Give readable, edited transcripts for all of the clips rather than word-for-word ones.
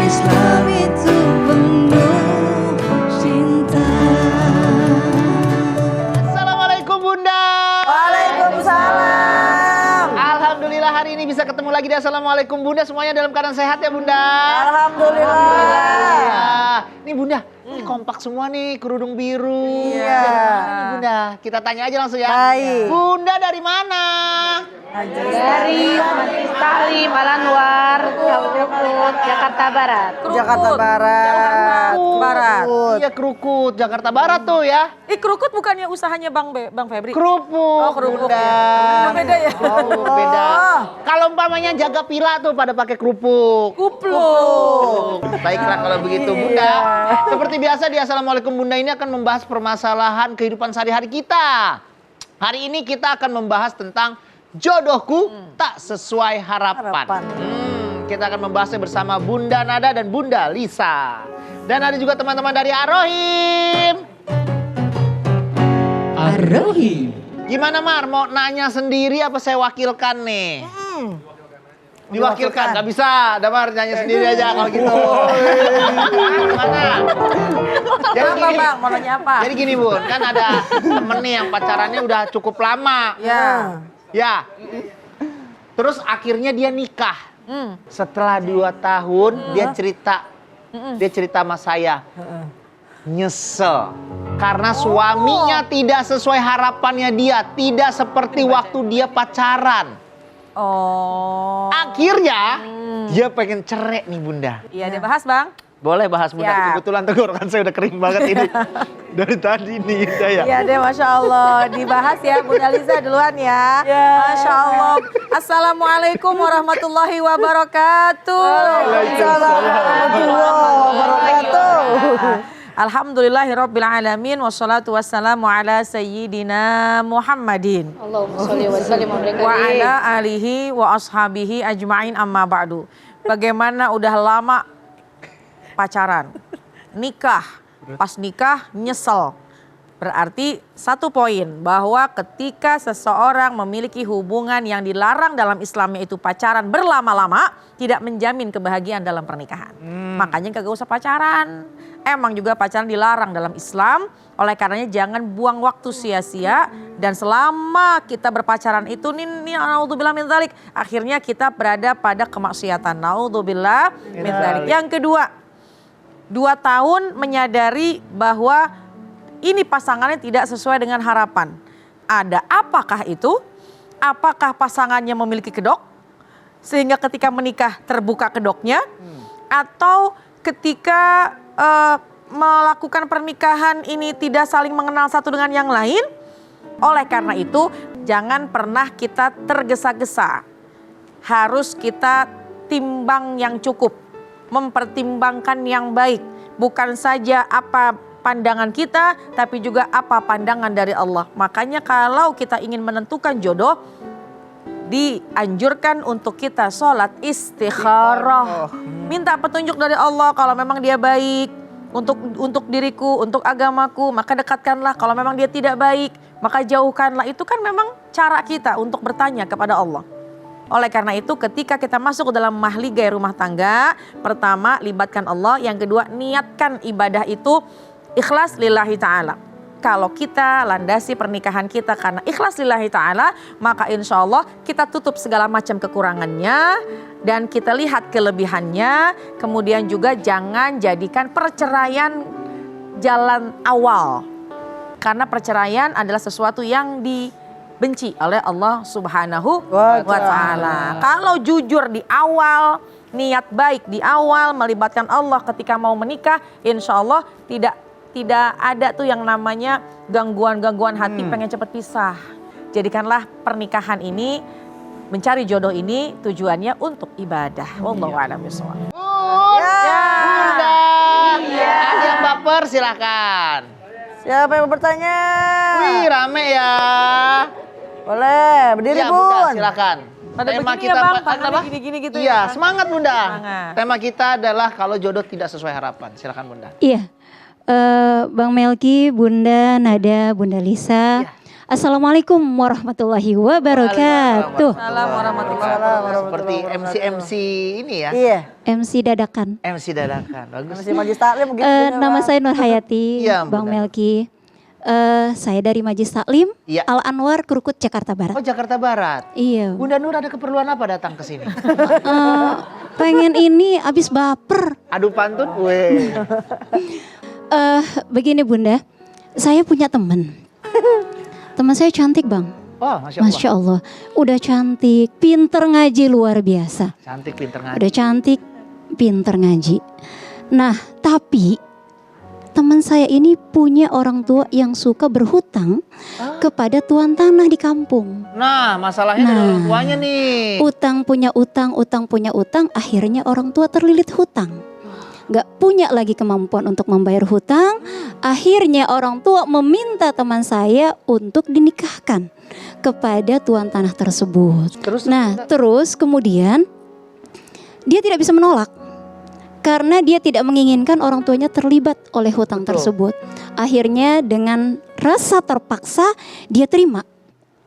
Islam itu penuh cinta. Assalamualaikum Bunda. Waalaikumsalam. Alhamdulillah hari ini bisa ketemu lagi di Assalamualaikum Bunda. Semuanya dalam keadaan sehat ya Bunda? Alhamdulillah. Ya. Nih Bunda, ini kompak semua nih, kerudung biru. Iya. Nih Bunda, kita tanya aja langsung ya. Baik. Bunda dari mana? Dari Salim Al-Anwar, Krukut, Jakarta Barat. Jakarta Barat. Barat. Iya Krukut, Jakarta Barat tuh ya. Krukut bukannya usahanya Bang Febri? Kerupuk. Oh, kerupuk Bunda. ya. Beda ya? Oh, beda. Kalau umpamanya jaga pila tuh pada pakai kerupuk. Kupluk. Baiklah kalau begitu Bunda. Seperti biasa di Assalamualaikum Bunda ini akan membahas permasalahan kehidupan sehari-hari kita. Hari ini kita akan membahas tentang jodohku tak sesuai harapan. Kita akan membahasnya bersama Bunda Nada dan Bunda Lisa. Dan ada juga teman-teman dari Ar-Rohim. Ar-Rohim. Gimana Mar, mau nanya sendiri apa saya wakilkan nih? Diwakilkan, nggak bisa. Damar nanya sendiri aja kalau gitu. Gimana? Jadi Apa gini, Bang? Mau nanya apa? jadi gini Bun, kan ada temen nih yang pacarannya udah cukup lama. Ya. Ya. Terus akhirnya dia nikah. Setelah 2 tahun dia cerita sama saya. Nyesel. Karena suaminya tidak sesuai harapannya dia. Tidak seperti waktu dia pacaran. Oh. Akhirnya dia pengen cerai nih Bunda. Iya, dibahas Bang. Boleh bahas Bunda. Ya. Kebetulan tenggorokan saya udah kering banget ini. Dari tadi nih saya. Iya deh, Masya Allah. Dibahas ya, Bunda Lisa duluan ya. Masya Allah. Assalamualaikum warahmatullahi wabarakatuh. Waalaikumsalam warahmatullahi wabarakatuh. Alhamdulillahirabbil alamin wassalatu wassalamu ala sayyidina Muhammadin Allahumma sholli wa sallim wa barik wa ala alihi wa ashabihi ajmain amma ba'du. Bagaimana udah lama pacaran, nikah, pas nikah nyesel. Berarti satu poin bahwa ketika seseorang memiliki hubungan yang dilarang dalam Islam yaitu pacaran berlama-lama tidak menjamin kebahagiaan dalam pernikahan. Makanya kagak usah pacaran. Emang juga pacaran dilarang dalam Islam, oleh karenanya jangan buang waktu sia-sia dan selama kita berpacaran itu naudzubillah min dzalik, akhirnya kita berada pada kemaksiatan. Naudzubillah min dzalik. Yang kedua, 2 tahun menyadari bahwa ini pasangannya tidak sesuai dengan harapan. Ada apakah itu? Apakah pasangannya memiliki kedok? Sehingga ketika menikah terbuka kedoknya? Atau ketika melakukan pernikahan ini tidak saling mengenal satu dengan yang lain? Oleh karena itu jangan pernah kita tergesa-gesa. Harus kita timbang yang cukup. Mempertimbangkan yang baik. Bukan saja apa pandangan kita, tapi juga apa pandangan dari Allah. Makanya kalau kita ingin menentukan jodoh, dianjurkan untuk kita sholat istikharah. Minta petunjuk dari Allah kalau memang dia baik untuk diriku, untuk agamaku, maka dekatkanlah. Kalau memang dia tidak baik, maka jauhkanlah. Itu kan memang cara kita untuk bertanya kepada Allah. Oleh karena itu ketika kita masuk ke dalam mahligai rumah tangga, pertama libatkan Allah, yang kedua niatkan ibadah itu ikhlas lillahi ta'ala. Kalau kita landasi pernikahan kita karena ikhlas lillahi ta'ala, maka insya Allah kita tutup segala macam kekurangannya dan kita lihat kelebihannya. Kemudian juga jangan jadikan perceraian jalan awal. Karena perceraian adalah sesuatu yang dibenci oleh Allah Subhanahu wa ta'ala. Kalau jujur di awal, niat baik di awal, melibatkan Allah ketika mau menikah, insya Allah tidak ada tuh yang namanya gangguan-gangguan hati pengen cepet pisah. Jadikanlah pernikahan ini, mencari jodoh ini tujuannya untuk ibadah. Wallahu a'lam bishawab. Bunda. Ada yang baper silakan. Siapa yang mau bertanya? Wih rame ya. Boleh, berdiri Ya, Bun. Bunda, silakan. Pada begini ya Bang, tangannya gini-gini gitu Iya, ya. semangat Bunda. Semangat. Tema kita adalah kalau jodoh tidak sesuai harapan. Silakan Bunda. Iya, Bang Melki, Bunda Nada, Bunda Lisa. Assalamualaikum warahmatullahi wabarakatuh. Salam warahmatullahi wabarakatuh. Seperti MC ini ya. Iya. MC dadakan. MC dadakan. Bagus. Masih Majlis Taklim mungkin. Nama saya Nur Hayati, Iya, Bang benar. Melki. Saya dari Majlis Taklim, Iya. Al Anwar, Krukut, Jakarta Oh, Barat. Jakarta Barat. Iya. Bunda Nur ada keperluan apa datang ke sini? Pengen ini abis baper. Adu pantun? Weh. Begini Bunda, saya punya teman. Teman saya cantik Bang. Oh, Masya Allah. Masya Allah. Udah cantik, pinter ngaji luar biasa. Cantik, pinter ngaji. Udah cantik, pinter ngaji. Nah, tapi teman saya ini punya orang tua yang suka berhutang kepada tuan tanah di kampung. Nah, masalahnya dari orang tuanya nih. Utang punya utang, akhirnya orang tua terlilit hutang. Gak punya lagi kemampuan untuk membayar hutang, akhirnya orang tua meminta teman saya untuk dinikahkan kepada tuan tanah tersebut. Terus kemudian dia tidak bisa menolak. Karena dia tidak menginginkan orang tuanya terlibat oleh hutang tersebut. Akhirnya dengan rasa terpaksa dia terima.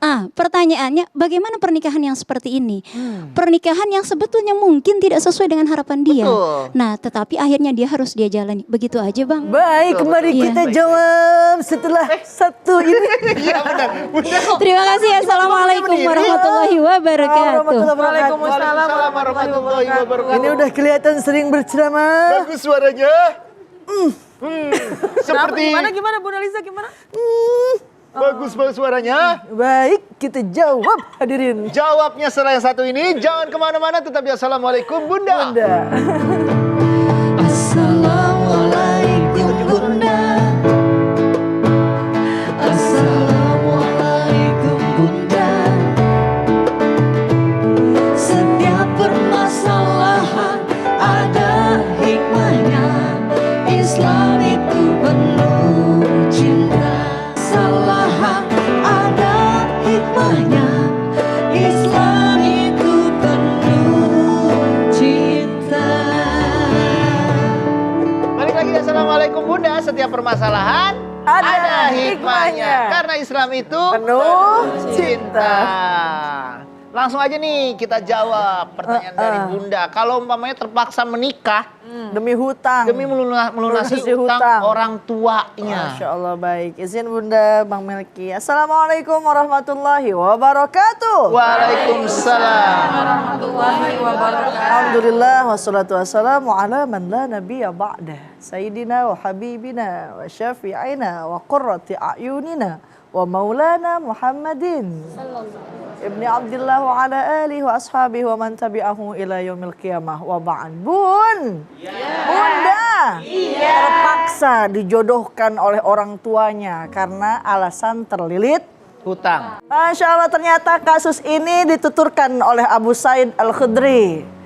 Pertanyaannya bagaimana pernikahan yang seperti ini? Pernikahan yang sebetulnya mungkin tidak sesuai dengan harapan dia. Betul. Nah tetapi akhirnya dia harus dia jalani. Begitu aja Bang. Baik, mari Iya. kita jawab setelah satu ini. Iya benar. Bunda. Terima kasih. Assalamualaikum warahmatullahi wabarakatuh. Waalaikumsalam warahmatullahi wabarakatuh. Ini udah kelihatan sering berceramah. Bagus suaranya. Seperti Gimana Bunda Lisa gimana? bagus banget suaranya. Baik, kita jawab hadirin. Jawabnya setelah yang satu ini. Jangan kemana-mana, tetap di Assalamualaikum Bunda. Bunda. Assalamualaikum Bunda. Assalamualaikum Bunda. Setiap permasalahan ada hikmahnya. Islam itu penuh cinta. Kesalahan ada hikmahnya. Islam itu penuh cinta. Balik lagi di Assalamualaikum Bunda. Setiap permasalahan Ada hikmahnya. Karena Islam itu Penuh cinta. Langsung aja nih kita jawab pertanyaan dari Bunda. Kalau umpamanya terpaksa menikah Demi hutang. demi melunasi Melunasi utang hutang. orang tuanya. Masya Allah, baik. Izin Bunda, Bang Melki. Assalamualaikum warahmatullahi wabarakatuh. Waalaikumsalam. Alhamdulillah wassalatu wassalamu ala man la nabiyya ba'dah. Sayyidina wa habibina wa syafi'ina wa qurrati a'yunina wa maulana Muhammadin Ibni Abdillah wa ala alihi wa ashabihi wa man tabi'ahu ila yaumil qiyamah wa ba'd. Bunda terpaksa dijodohkan oleh orang tuanya karena alasan terlilit Hutang. Masya Allah, ternyata kasus ini dituturkan oleh Abu Sa'id Al-Khudri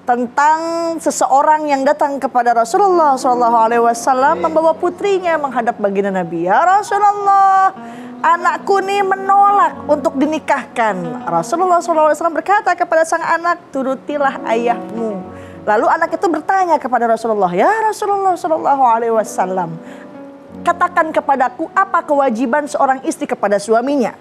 tentang seseorang yang datang kepada Rasulullah SAW membawa putrinya menghadap baginda Nabi. Ya Rasulullah, anakku nih menolak untuk dinikahkan. Rasulullah SAW berkata kepada sang anak, turutilah ayahmu. Lalu anak itu bertanya kepada Rasulullah, ya Rasulullah SAW, katakan kepadaku apa kewajiban seorang istri kepada suaminya.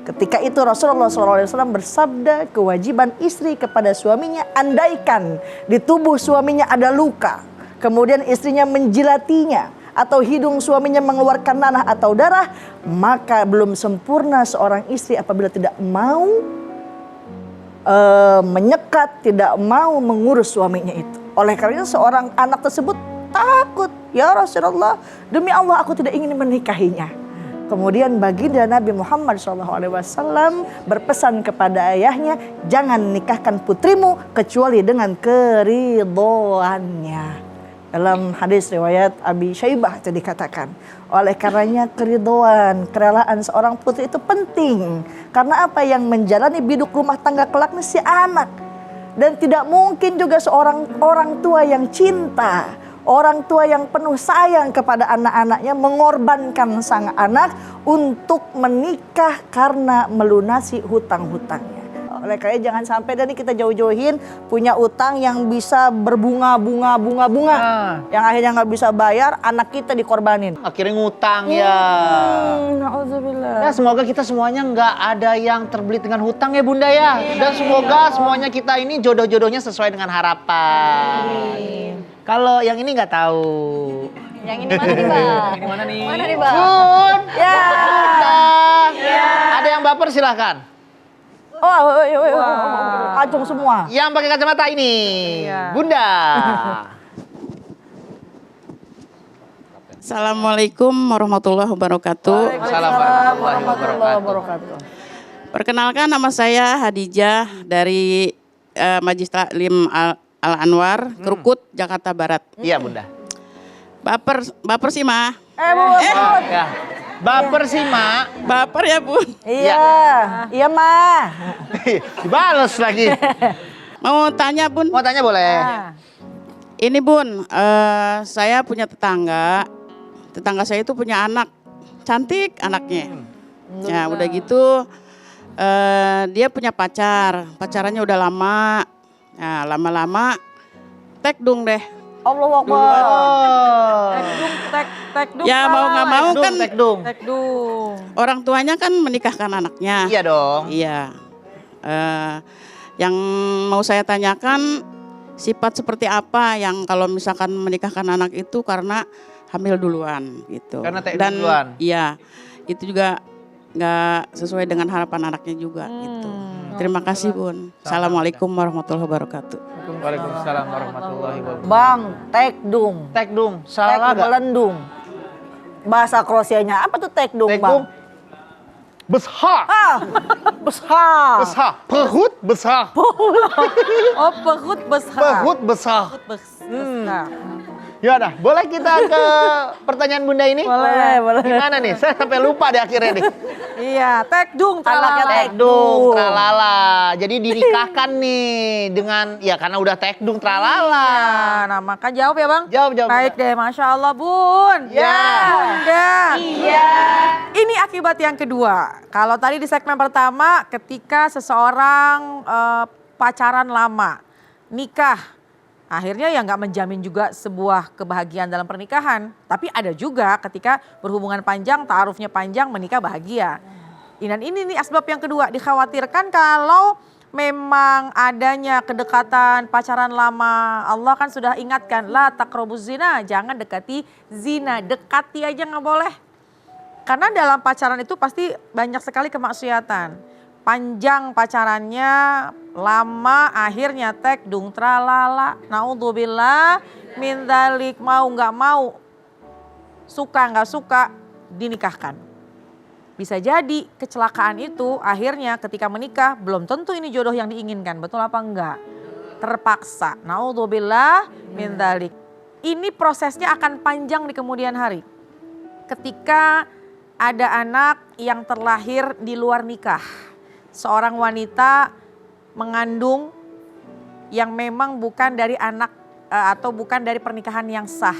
Ketika itu Rasulullah SAW bersabda, kewajiban istri kepada suaminya, andaikan di tubuh suaminya ada luka, kemudian istrinya menjilatinya, atau hidung suaminya mengeluarkan nanah atau darah, maka belum sempurna seorang istri apabila tidak mau menyekat, tidak mau mengurus suaminya itu. Oleh karena seorang anak tersebut takut, ya Rasulullah, demi Allah aku tidak ingin menikahinya. Kemudian baginda Nabi Muhammad SAW berpesan kepada ayahnya, jangan nikahkan putrimu kecuali dengan keridhoannya. Dalam hadis riwayat Abi Syaibah itu dikatakan, oleh karenanya keridhoan, kerelaan seorang putri itu penting. Karena apa, yang menjalani biduk rumah tangga kelak si anak. Dan tidak mungkin juga seorang orang tua yang cinta, orang tua yang penuh sayang kepada anak-anaknya mengorbankan sang anak untuk menikah karena melunasi hutang-hutangnya. Oleh karena jangan sampai dan kita jauh-jauhin punya utang yang bisa berbunga-bunga. Yang akhirnya nggak bisa bayar, anak kita dikorbanin. Akhirnya ngutang ya. Na'udzubillah. Ya semoga kita semuanya nggak ada yang terbelit dengan hutang ya Bunda ya. Dan semoga semuanya kita ini jodoh-jodohnya sesuai dengan harapan. Kalau yang ini nggak tahu. Yang ini mana nih, Bang? Ini mana nih? Mana nih, Bang? Bun. Ya. Ada yang baper silahkan. Acung semua. Yang pakai kacamata ini, Bunda. Assalamualaikum warahmatullahi wabarakatuh. Waalaikumsalam warahmatullahi wabarakatuh. Perkenalkan, nama saya Hadijah dari Majelis Taklim Al-Anwar, Krukut, Jakarta Barat. Iya Bunda. Baper sih, Ma. Ya. Baper sih Mak. Baper ya, Bun. Iya mah. Dibales lagi. Mau tanya, Bun. Mau tanya boleh? Ini, Bun, saya punya tetangga. Tetangga saya itu punya anak. Cantik anaknya. Ya, udah gitu dia punya pacar. Pacarannya udah lama. Nah, lama-lama tekdung deh. Allahu Akbar. Oh. Tekdung. Ya mau nggak mau kan Tekdung. orang tuanya kan menikahkan anaknya. Iya dong. Iya. Yang mau saya tanyakan sifat seperti apa yang kalau misalkan menikahkan anak itu karena hamil duluan gitu. Karena tekdung duluan. Iya. Itu juga nggak sesuai dengan harapan anaknya juga gitu. Terima kasih, Bun. Assalamualaikum warahmatullahi wabarakatuh. Waalaikumsalam warahmatullahi wabarakatuh. Bang, tekdung. Tekdung. Salah Tek gak? melendung. Bahasa Kroasianya apa tuh tekdung, Tekdung. Bang? Besar. Besar. Besar. Perut besar. Oh, perut besar. Perut besar. Besar. Ya udah, boleh kita ke pertanyaan Bunda ini? Boleh. Gimana nih? Saya sampai lupa deh akhirnya nih. Iya, tekdung Anaknya tralala. Tekdung, tralala. Jadi dinikahkan nih dengan, ya karena udah tekdung, tralala. Nah, maka jawab ya, Bang. Jawab. Baik deh, Masya Allah, Bun. Ya. Bunda. Iya. Ini akibat yang kedua. Kalau tadi di segmen pertama, ketika seseorang pacaran lama, nikah, akhirnya ya nggak menjamin juga sebuah kebahagiaan dalam pernikahan. Tapi ada juga ketika berhubungan panjang, ta'arufnya panjang, menikah bahagia. Dan ini nih asbab yang kedua, dikhawatirkan kalau memang adanya kedekatan pacaran lama. Allah kan sudah ingatkan, la taqrabuz zina, jangan dekati zina, dekati aja nggak boleh. Karena dalam pacaran itu pasti banyak sekali kemaksiatan. Panjang pacarannya, lama, akhirnya tekdung tralala. Naudzubillah min dzalik, mau nggak mau, suka nggak suka, dinikahkan. Bisa jadi kecelakaan itu akhirnya ketika menikah belum tentu ini jodoh yang diinginkan, betul apa enggak? Terpaksa. Naudzubillah min dzalik. Ini prosesnya akan panjang di kemudian hari. Ketika ada anak yang terlahir di luar nikah. Seorang wanita mengandung yang memang bukan dari anak atau bukan dari pernikahan yang sah.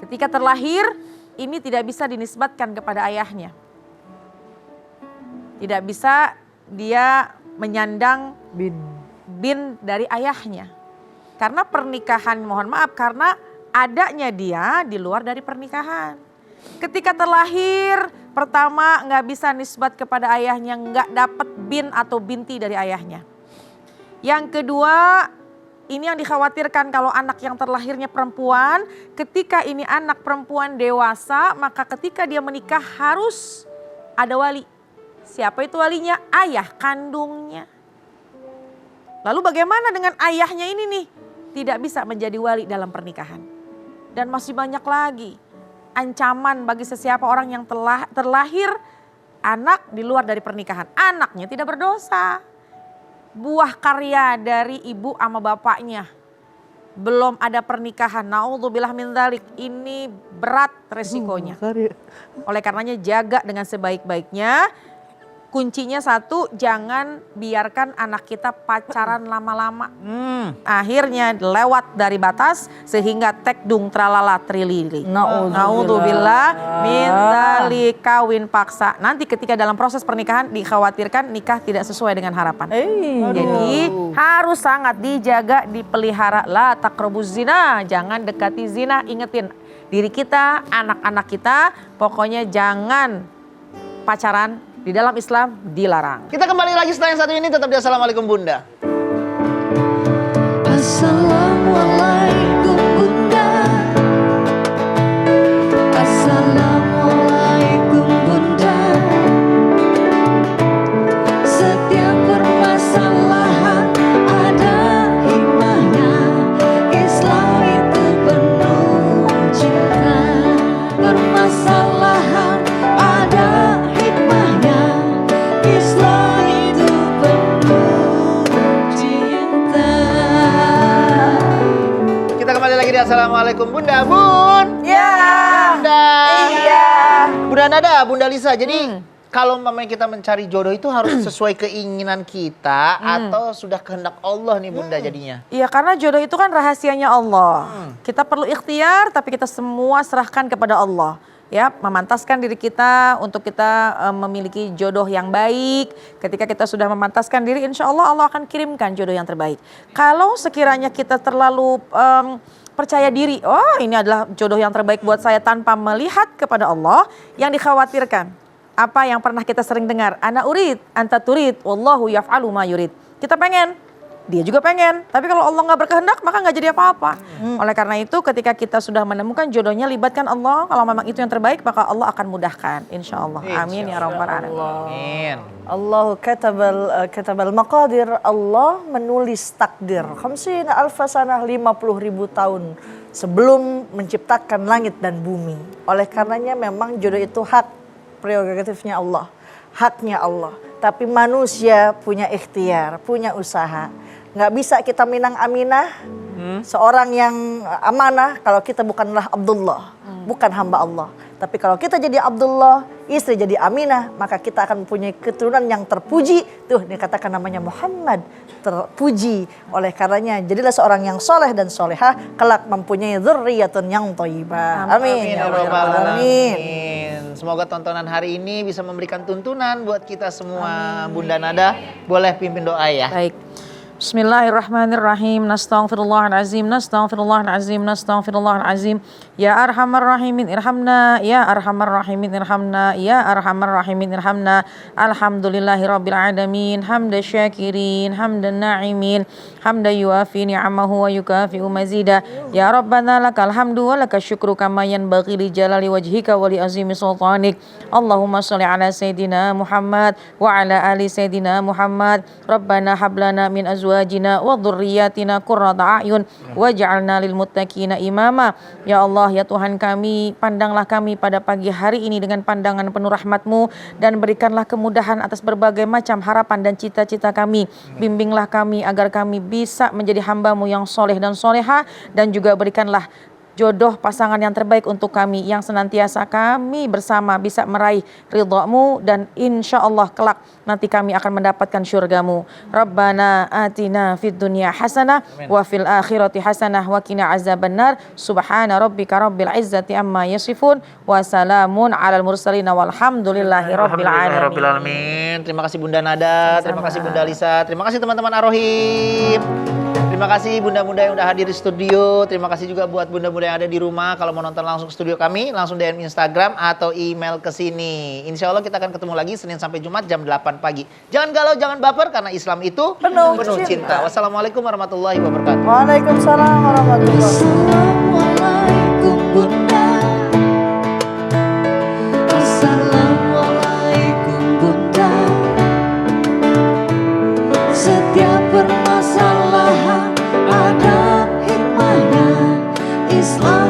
Ketika terlahir, ini tidak bisa dinisbatkan kepada ayahnya. Tidak bisa dia menyandang bin dari ayahnya. Karena pernikahan, mohon maaf, karena adanya dia di luar dari pernikahan. Ketika terlahir, pertama nggak bisa nisbat kepada ayahnya, nggak dapat bin atau binti dari ayahnya. Yang kedua, ini yang dikhawatirkan kalau anak yang terlahirnya perempuan, ketika ini anak perempuan dewasa, maka ketika dia menikah harus ada wali. Siapa itu walinya? Ayah kandungnya. Lalu bagaimana dengan ayahnya ini nih? Tidak bisa menjadi wali dalam pernikahan. Dan masih banyak lagi ancaman bagi sesiapa orang yang telah terlahir anak di luar dari pernikahan. Anaknya tidak berdosa. Buah karya dari ibu sama bapaknya. Belum ada pernikahan. Naudzubillah min dzalik. Ini berat resikonya. Oleh karenanya jaga dengan sebaik-baiknya. kuncinya satu, jangan biarkan anak kita pacaran lama-lama. Akhirnya lewat dari batas sehingga tekdung tralala trilili. Naudzubillah min dzalik, kawin paksa. Nanti ketika dalam proses pernikahan dikhawatirkan nikah tidak sesuai dengan harapan. Jadi harus sangat dijaga, dipelihara. La taqrabuz zina, jangan dekati zina. Ingetin diri kita, anak-anak kita, pokoknya jangan pacaran. Di dalam Islam dilarang. Kita kembali lagi setelah yang satu ini, tetap di Assalamualaikum Bunda. Assalamualaikum Bunda. Assalamualaikum Bunda. Setiap permasalahan ada hikmahnya. Islam itu penuh cinta. Permasalahan ada hikmahnya. Islam itu penuh cinta. Kita kembali lagi di Assalamualaikum Bunda. Bun. Ya. Bunda. Iya. Bunda Nada, Bunda Lisa. Jadi kalau umpamanya kita mencari jodoh itu harus sesuai keinginan kita atau sudah kehendak Allah nih Bunda jadinya. Iya, karena jodoh itu kan rahasianya Allah. Kita perlu ikhtiar tapi kita semua serahkan kepada Allah. Ya, memantaskan diri kita untuk kita memiliki jodoh yang baik. Ketika kita sudah memantaskan diri, insya Allah Allah akan kirimkan jodoh yang terbaik. Kalau sekiranya kita terlalu percaya diri, oh ini adalah jodoh yang terbaik buat saya tanpa melihat kepada Allah, yang dikhawatirkan. Apa yang pernah kita sering dengar, ana urid, anta turid, wallahu yaf'alu ma yurid. Kita pengen, dia juga pengen. Tapi kalau Allah nggak berkehendak, maka nggak jadi apa-apa. Oleh karena itu, ketika kita sudah menemukan jodohnya, libatkan Allah. Kalau memang itu yang terbaik, maka Allah akan mudahkan. Insya Allah. Amin ya rabbal alamin. Amin. Allah katabal maqadir, Allah menulis takdir. 50 alfasanah, 50.000 tahun sebelum menciptakan langit dan bumi. Oleh karenanya memang jodoh itu hak prerogatifnya Allah, haknya Allah. Tapi manusia punya ikhtiar, punya usaha. Nggak bisa kita minang Aminah, seorang yang amanah kalau kita bukanlah Abdullah, bukan hamba Allah. Tapi kalau kita jadi Abdullah, istri jadi Aminah, maka kita akan mempunyai keturunan yang terpuji. Tuh dikatakan namanya Muhammad, terpuji. Oleh karenanya jadilah seorang yang soleh dan solehah, kelak mempunyai dzurriyyatun yang thayyibah. Amin. Ya Rabbal Alamin. Semoga tontonan hari ini bisa memberikan tuntunan buat kita semua. Bunda Nada, boleh pimpin doa ya. Baik. Bismillahirrahmanirrahim. Nastaghfirullahalazim, nastaghfirullahalazim, nastaghfirullahalazim. Ya arhamar rahimin irhamna, ya arhamar rahimin irhamna, ya arhamar rahimin irhamna. Alhamdulillahirabbil alamin, hamda syakirin, hamdan na'imin, hamda yuafi ni'amahu wa yukafi'u mazida. Ya Rabbana lakal hamdu wa lakal syukru kama yanbaghi li jalali wajhika wa li azimi sultanik. Allahumma shalli ala sayidina Muhammad wa ala ali sayidina Muhammad. Rabbana hablana min azwajina wa dhurriyyatina qurrata a'yun waj'alna lil muttaqina imama. Ya Allah, ya Tuhan kami, pandanglah kami pada pagi hari ini dengan pandangan penuh rahmat-Mu dan berikanlah kemudahan atas berbagai macam harapan dan cita-cita kami. Bimbinglah kami agar kami bisa menjadi hamba-Mu yang soleh dan soleha, dan juga berikanlah jodoh pasangan yang terbaik untuk kami, yang senantiasa kami bersama bisa meraih ridha-Mu, dan insya Allah kelak nanti kami akan mendapatkan syurga-Mu. Rabbana atina fid dunya hasanah wa fil akhirati hasanah wa qina azabannar. Subhana rabbika rabbil izzati amma yasifun wa salamun alal mursalin walhamdulillahi rabbil alamin. Terima kasih Bunda Nada, terima kasih Bunda Lisa, terima kasih teman-teman Ar-Rohim. Terima kasih bunda-bunda yang udah hadir di studio. Terima kasih juga buat bunda-bunda yang ada di rumah. Kalau mau nonton langsung ke studio kami, langsung DM Instagram atau email ke sini. Insya Allah kita akan ketemu lagi Senin sampai Jumat jam 8 pagi. Jangan galau, jangan baper, karena Islam itu penuh cinta. Wassalamualaikum warahmatullahi wabarakatuh. Waalaikumsalam warahmatullahi wabarakatuh. Assalamualaikum Bunda. Assalamualaikum Bunda. Setiap permasalahan ada hikmahnya. Islam